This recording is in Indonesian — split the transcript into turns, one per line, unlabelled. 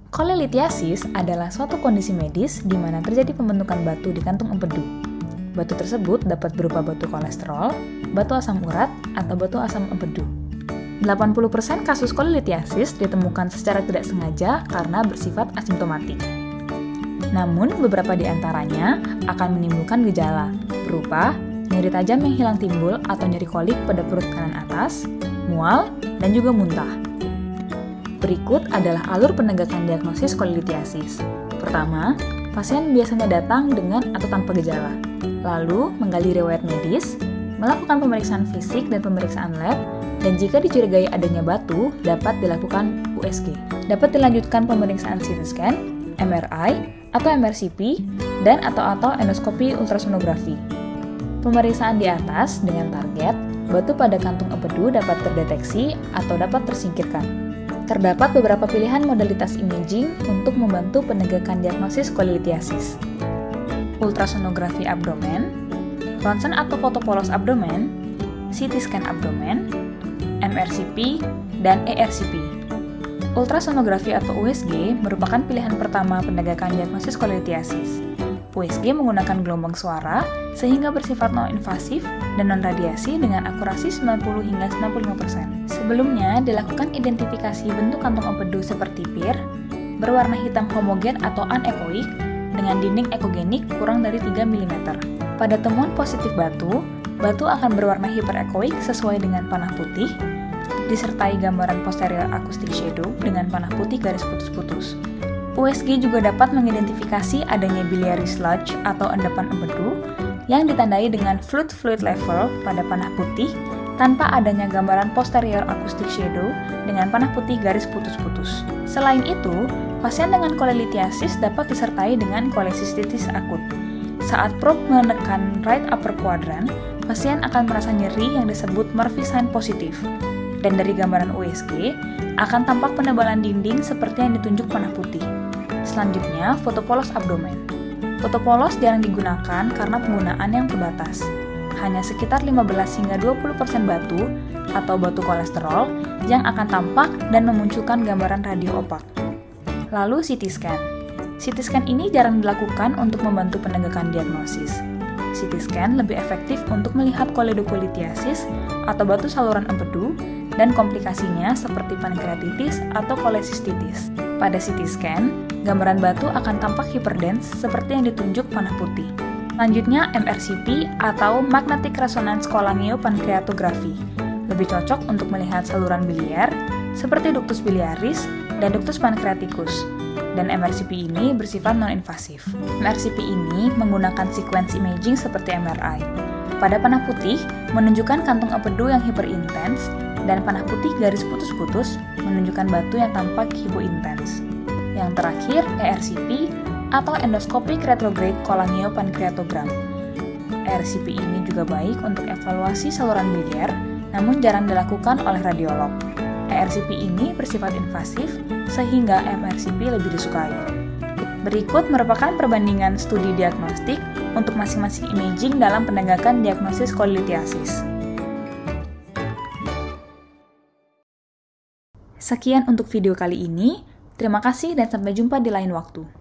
Kolelithiasis adalah suatu kondisi medis di mana terjadi pembentukan batu di kantung empedu. Batu tersebut dapat berupa batu kolesterol, batu asam urat, atau batu asam empedu. 80% kasus kolelithiasis ditemukan secara tidak sengaja karena bersifat asimptomatik. Namun, beberapa di antaranya akan menimbulkan gejala berupa nyeri tajam yang hilang timbul atau nyeri kolik pada perut kanan atas, mual, dan juga muntah. Berikut adalah alur penegakan diagnosis kolelithiasis. Pertama, pasien biasanya datang dengan atau tanpa gejala, lalu menggali riwayat medis, melakukan pemeriksaan fisik dan pemeriksaan lab, dan jika dicurigai adanya batu, dapat dilakukan USG. Dapat dilanjutkan pemeriksaan CT scan, MRI, atau MRCP, dan atau endoskopi ultrasonografi. Pemeriksaan di atas dengan target batu pada kantung empedu dapat terdeteksi atau dapat tersingkirkan. Terdapat beberapa pilihan modalitas imaging untuk membantu penegakan diagnosis kolelithiasis. Ultrasonografi abdomen, ronsen atau foto polos abdomen, CT scan abdomen, MRCP, dan ERCP. Ultrasonografi atau USG merupakan pilihan pertama penegakan diagnosis kolelithiasis. USG menggunakan gelombang suara sehingga bersifat non-invasif dan non-radiasi dengan akurasi 90 hingga 95%. Sebelumnya dilakukan identifikasi bentuk kantung empedu seperti pir, berwarna hitam homogen atau anekoik dengan dinding ekogenik kurang dari 3 mm. Pada temuan positif batu, batu akan berwarna hiperekoik sesuai dengan panah putih, disertai gambaran posterior acoustic shadow dengan panah putih garis putus-putus. USG juga dapat mengidentifikasi adanya biliary sludge atau endapan empedu yang ditandai dengan fluid level pada panah putih tanpa adanya gambaran posterior acoustic shadow dengan panah putih garis putus-putus. Selain itu, pasien dengan kolelithiasis dapat disertai dengan kolesistitis akut. Saat probe menekan right upper quadrant, pasien akan merasa nyeri yang disebut Murphy sign positif. Dan dari gambaran USG, akan tampak penebalan dinding seperti yang ditunjuk panah putih. Selanjutnya, foto polos abdomen. Foto polos jarang digunakan karena penggunaan yang terbatas. Hanya sekitar 15 hingga 20% batu atau batu kolesterol yang akan tampak dan memunculkan gambaran radio opak. Lalu CT scan. CT scan ini jarang dilakukan untuk membantu penegakan diagnosis. CT scan lebih efektif untuk melihat koledokolithiasis atau batu saluran empedu dan komplikasinya seperti pankreatitis atau kolesistitis. Pada CT scan, gambaran batu akan tampak hiperdens seperti yang ditunjuk panah putih. Selanjutnya MRCP atau Magnetic Resonance Cholangiopancreatography. Lebih cocok untuk melihat saluran biliar seperti ductus biliaris dan ductus pancreaticus. Dan MRCP ini bersifat non-invasif. MRCP ini menggunakan sequence imaging seperti MRI. Pada panah putih, menunjukkan kantung empedu yang hiperintens, dan panah putih garis putus-putus menunjukkan batu yang tampak hipointens. Yang terakhir, ERCP atau Endoscopic Retrograde Cholangiopancreatogram. ERCP ini juga baik untuk evaluasi saluran biliar, namun jarang dilakukan oleh radiolog. ERCP ini bersifat invasif, sehingga MRCP lebih disukai. Berikut merupakan perbandingan studi diagnostik untuk masing-masing imaging dalam penegakan diagnosis kolelithiasis. Sekian untuk video kali ini. Terima kasih dan sampai jumpa di lain waktu.